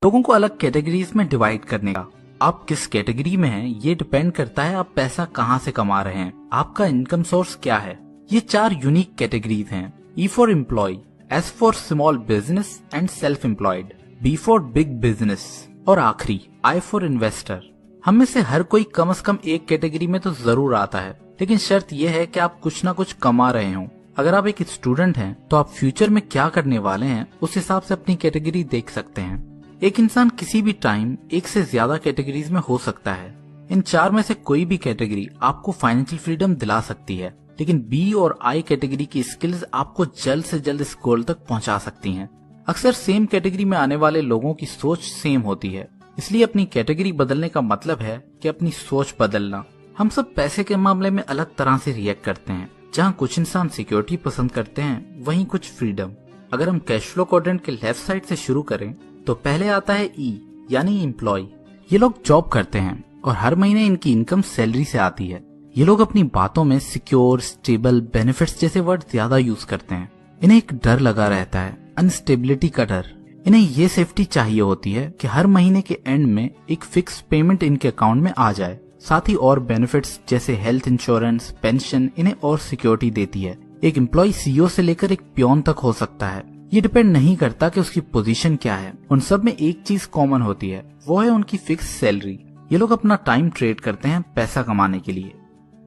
लोगों को अलग कैटेगरीज में डिवाइड करने का। आप किस कैटेगरी में हैं ये डिपेंड करता है आप पैसा कहां से कमा रहे हैं, आपका इनकम सोर्स क्या है। ये 4 यूनिक कैटेगरीज हैं। E for employ, S for small business and self employed, B for big business और आखिरी I फॉर इन्वेस्टर। हम में से हर कोई कम से कम एक कैटेगरी में तो जरूर आता है, लेकिन शर्त यह है कि आप कुछ ना कुछ कमा रहे हो। अगर आप एक स्टूडेंट हैं तो आप फ्यूचर में क्या करने वाले हैं उस हिसाब से अपनी कैटेगरी देख सकते हैं। एक इंसान किसी भी टाइम एक से ज्यादा कैटेगरीज में हो सकता है। इन 4 में से कोई भी कैटेगरी आपको फाइनेंशियल फ्रीडम दिला सकती है, लेकिन B और I कैटेगरी की स्किल्स आपको जल्द से जल्द इस गोल तक पहुंचा सकती हैं। अक्सर सेम कैटेगरी में आने वाले लोगों की सोच सेम होती है, इसलिए अपनी कैटेगरी बदलने का मतलब है कि अपनी सोच बदलना। हम सब पैसे के मामले में अलग तरह से रिएक्ट करते हैं। जहाँ कुछ इंसान सिक्योरिटी पसंद करते हैं, वहीं कुछ फ्रीडम। अगर हम कैश फ्लो क्वाड्रेंट के लेफ्ट साइड से शुरू करें तो पहले आता है E यानी एम्प्लॉय। ये लोग जॉब करते हैं और हर महीने इनकी इनकम सैलरी से आती है। ये लोग अपनी बातों में सिक्योर, स्टेबल, बेनिफिट्स जैसे वर्ड ज्यादा यूज करते हैं। इन्हें एक डर लगा रहता है, अनस्टेबिलिटी का डर। इन्हें ये सेफ्टी चाहिए होती है कि हर महीने के एंड में एक फिक्स पेमेंट इनके अकाउंट में आ जाए। साथ ही और बेनिफिट्स जैसे हेल्थ इंश्योरेंस, पेंशन इन्हें और सिक्योरिटी देती है। एक एम्प्लॉय CEO से लेकर एक पियोन तक हो सकता है। ये डिपेंड नहीं करता कि उसकी पोजीशन क्या है। उन सब में एक चीज कॉमन होती है, वो है उनकी फिक्स सैलरी। ये लोग अपना टाइम ट्रेड करते हैं पैसा कमाने के लिए।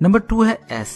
नंबर 2 है S,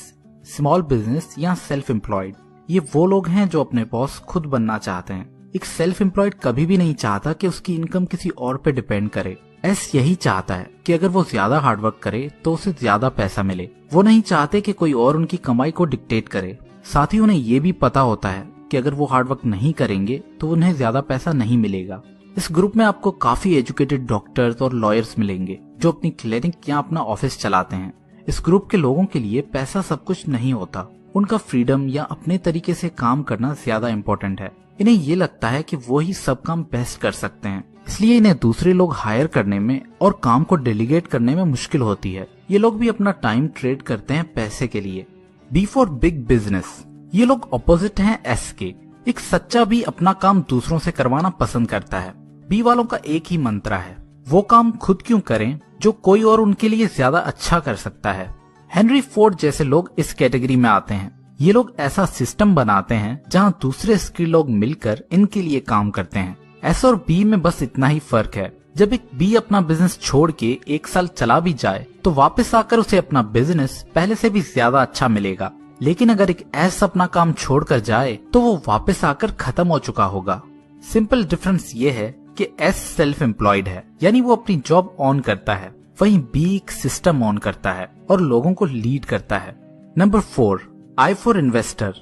स्मॉल बिजनेस या सेल्फ एम्प्लॉयड। ये वो लोग हैं जो अपने बॉस खुद बनना चाहते हैं। एक सेल्फ एम्प्लॉयड कभी भी नहीं चाहता कि उसकी इनकम किसी और पे डिपेंड करे। S यही चाहता है कि अगर वो ज्यादा हार्डवर्क करे तो उसे ज्यादा पैसा मिले। वो नहीं चाहते कि कोई और उनकी कमाई को डिक्टेट करे। साथ ही उन्हें ये भी पता होता है कि अगर वो हार्डवर्क नहीं करेंगे तो उन्हें ज्यादा पैसा नहीं मिलेगा। इस ग्रुप में आपको काफी एजुकेटेड डॉक्टर्स और लॉयर्स मिलेंगे जो अपनी क्लिनिक या अपना ऑफिस चलाते हैं। इस ग्रुप के लोगों के लिए पैसा सब कुछ नहीं होता। उनका फ्रीडम या अपने तरीके से काम करना ज्यादा इम्पोर्टेंट है। इन्हें ये लगता है कि वो ही सब काम बेस्ट कर सकते हैं, इसलिए इन्हें दूसरे लोग हायर करने में और काम को डेलीगेट करने में मुश्किल होती है। ये लोग भी अपना टाइम ट्रेड करते हैं पैसे के लिए। B for big business. ये लोग ऑपोजिट हैं S के। एक सच्चा भी अपना काम दूसरों से करवाना पसंद करता है। B वालों का एक ही मंत्र है, वो काम खुद क्यों करें जो कोई और उनके लिए ज्यादा अच्छा कर सकता है। हेनरी फोर्ड जैसे लोग इस कैटेगरी में आते हैं। ये लोग ऐसा सिस्टम बनाते हैं जहां दूसरे स्किल लोग मिलकर इनके लिए काम करते हैं। S और B में बस इतना ही फर्क है। जब एक B अपना बिजनेस छोड़ के 1 साल चला भी जाए तो वापस आकर उसे अपना बिजनेस पहले से भी ज्यादा अच्छा मिलेगा। लेकिन अगर एक S अपना काम छोड़कर जाए तो वो वापस आकर खत्म हो चुका होगा। सिंपल डिफरेंस ये है कि S सेल्फ एम्प्लॉयड है, यानी वो अपनी जॉब ऑन करता है, वहीं B एक सिस्टम ऑन करता है और लोगों को लीड करता है। Number 4, I for investor.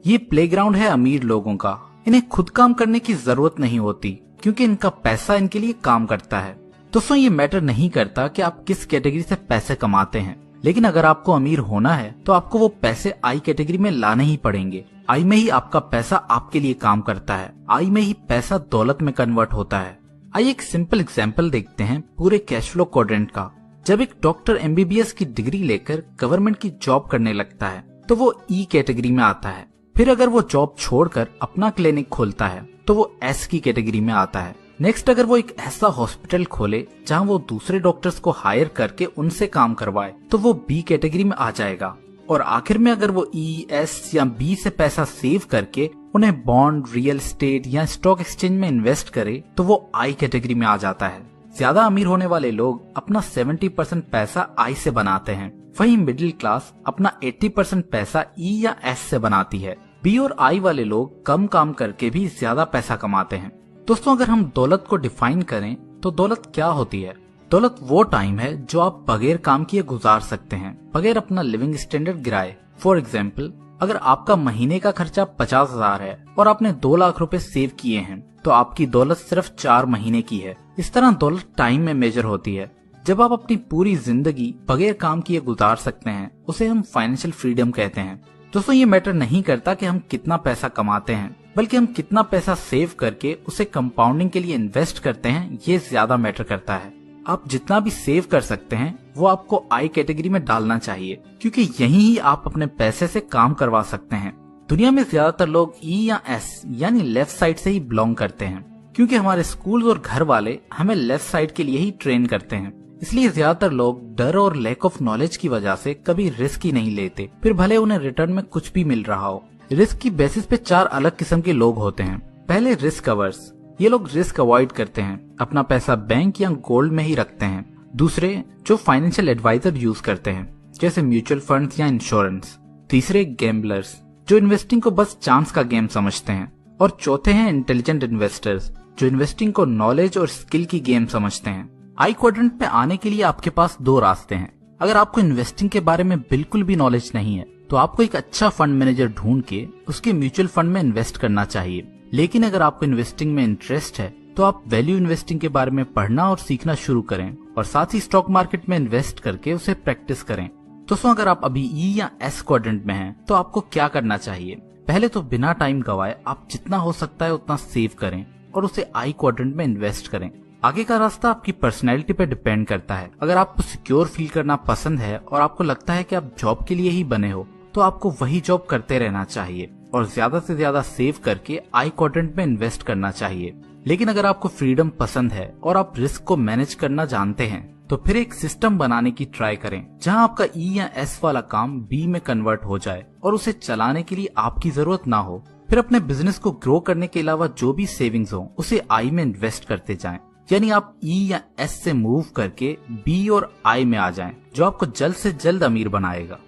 ये प्लेग्राउंड है अमीर लोगों का। इन्हें खुद काम करने की जरूरत नहीं होती क्योंकि इनका पैसा इनके लिए काम करता है। दोस्तों, ये मैटर नहीं करता कि आप किस कैटेगरी से पैसे कमाते हैं, लेकिन अगर आपको अमीर होना है तो आपको वो पैसे I कैटेगरी में लाने ही पड़ेंगे। I में ही आपका पैसा आपके लिए काम करता है। I में ही पैसा दौलत में कन्वर्ट होता है। आइए एक सिंपल एग्जांपल देखते हैं पूरे कैश फ्लो क्वाड्रेंट का। जब एक डॉक्टर MBBS की डिग्री लेकर गवर्नमेंट की जॉब करने लगता है तो वो E कैटेगरी में आता है। फिर अगर वो जॉब छोड़कर अपना क्लिनिक खोलता है तो वो S की कैटेगरी में आता है। नेक्स्ट, अगर वो एक ऐसा हॉस्पिटल खोले जहां वो दूसरे डॉक्टर्स को हायर करके उनसे काम करवाए तो वो B कैटेगरी में आ जाएगा। और आखिर में अगर वो E, S या B से पैसा सेव करके उन्हें बॉन्ड, रियल एस्टेट या स्टॉक एक्सचेंज में इन्वेस्ट करे तो वो I कैटेगरी में आ जाता है। ज्यादा अमीर होने वाले लोग अपना 70% पैसा I से बनाते हैं, वहीं मिडिल क्लास अपना 80% पैसा E या S से बनाती है। B और I वाले लोग कम काम करके भी ज्यादा पैसा कमाते हैं। दोस्तों, अगर हम दौलत को डिफाइन करें तो दौलत क्या होती है? दौलत वो टाइम है जो आप बगैर काम किए गुजार सकते हैं, बगैर अपना लिविंग स्टैंडर्ड गिराए। फॉर एग्जाम्पल, अगर आपका महीने का खर्चा 50,000 है और आपने 2 लाख रुपए सेव किए हैं तो आपकी दौलत सिर्फ 4 महीने की है। इस तरह दौलत टाइम में मेजर होती है। जब आप अपनी पूरी जिंदगी बगैर काम किए गुजार सकते हैं उसे हम फाइनेंशियल फ्रीडम कहते हैं। दोस्तों, ये मैटर नहीं करता कि हम कितना पैसा कमाते हैं, बल्कि हम कितना पैसा सेव करके उसे कंपाउंडिंग के लिए इन्वेस्ट करते हैं, ये ज्यादा मैटर करता है। आप जितना भी सेव कर सकते हैं वो आपको I कैटेगरी में डालना चाहिए, क्योंकि यहीं ही आप अपने पैसे से काम करवा सकते हैं। दुनिया में ज्यादातर लोग E या S यानी लेफ्ट साइड से ही बिलोंग करते हैं, क्योंकि हमारे स्कूल और घर वाले हमें लेफ्ट साइड के लिए ही ट्रेन करते हैं। इसलिए ज्यादातर लोग डर और लैक ऑफ नॉलेज की वजह से कभी रिस्क ही नहीं लेते, फिर भले उन्हें रिटर्न में कुछ भी मिल रहा हो। रिस्क की बेसिस पे 4 अलग किस्म के लोग होते हैं। पहले रिस्क अवर्स, ये लोग रिस्क अवॉइड करते हैं, अपना पैसा बैंक या गोल्ड में ही रखते हैं। दूसरे जो फाइनेंशियल एडवाइजर यूज करते हैं, जैसे म्यूचुअल फंड्स या इंश्योरेंस। तीसरे गैम्बलर्स, जो इन्वेस्टिंग को बस चांस का गेम समझते हैं। और चौथे हैं इंटेलिजेंट इन्वेस्टर्स, जो इन्वेस्टिंग को नॉलेज और स्किल की गेम समझते हैं। आई क्वाड्रेंट पे आने के लिए आपके पास 2 रास्ते हैं। अगर आपको इन्वेस्टिंग के बारे में बिल्कुल भी नॉलेज नहीं है तो आपको एक अच्छा फंड मैनेजर ढूंढ के उसके म्यूचुअल फंड में इन्वेस्ट करना चाहिए। लेकिन अगर आपको इन्वेस्टिंग में इंटरेस्ट है तो आप वैल्यू इन्वेस्टिंग के बारे में पढ़ना और सीखना शुरू करें और साथ ही स्टॉक मार्केट में इन्वेस्ट करके उसे प्रैक्टिस करें। दोस्तों, अगर आप अभी ई या एस क्वाड्रेंट में हैं तो आपको क्या करना चाहिए? पहले तो बिना टाइम गवाए आप जितना हो सकता है उतना सेव करें और उसे आई क्वाड्रेंट में इन्वेस्ट करें। आगे का रास्ता आपकी पर्सनैलिटी पे डिपेंड करता है। अगर आपको सिक्योर फील करना पसंद है और आपको लगता है कि आप जॉब के लिए ही बने हो तो आपको वही जॉब करते रहना चाहिए और ज्यादा से ज्यादा सेव करके आई क्वाड्रेंट में इन्वेस्ट करना चाहिए। लेकिन अगर आपको फ्रीडम पसंद है और आप रिस्क को मैनेज करना जानते हैं तो फिर एक सिस्टम बनाने की ट्राई करें जहां आपका ई या एस वाला काम बी में कन्वर्ट हो जाए और उसे चलाने के लिए आपकी जरूरत ना हो। फिर अपने बिजनेस को ग्रो करने के अलावा जो भी सेविंग्स हो उसे आई में इन्वेस्ट करते जाएं। यानी आप ई या एस से मूव करके बी और आई में आ जाएं, जो आपको जल्द से जल्द अमीर बनाएगा।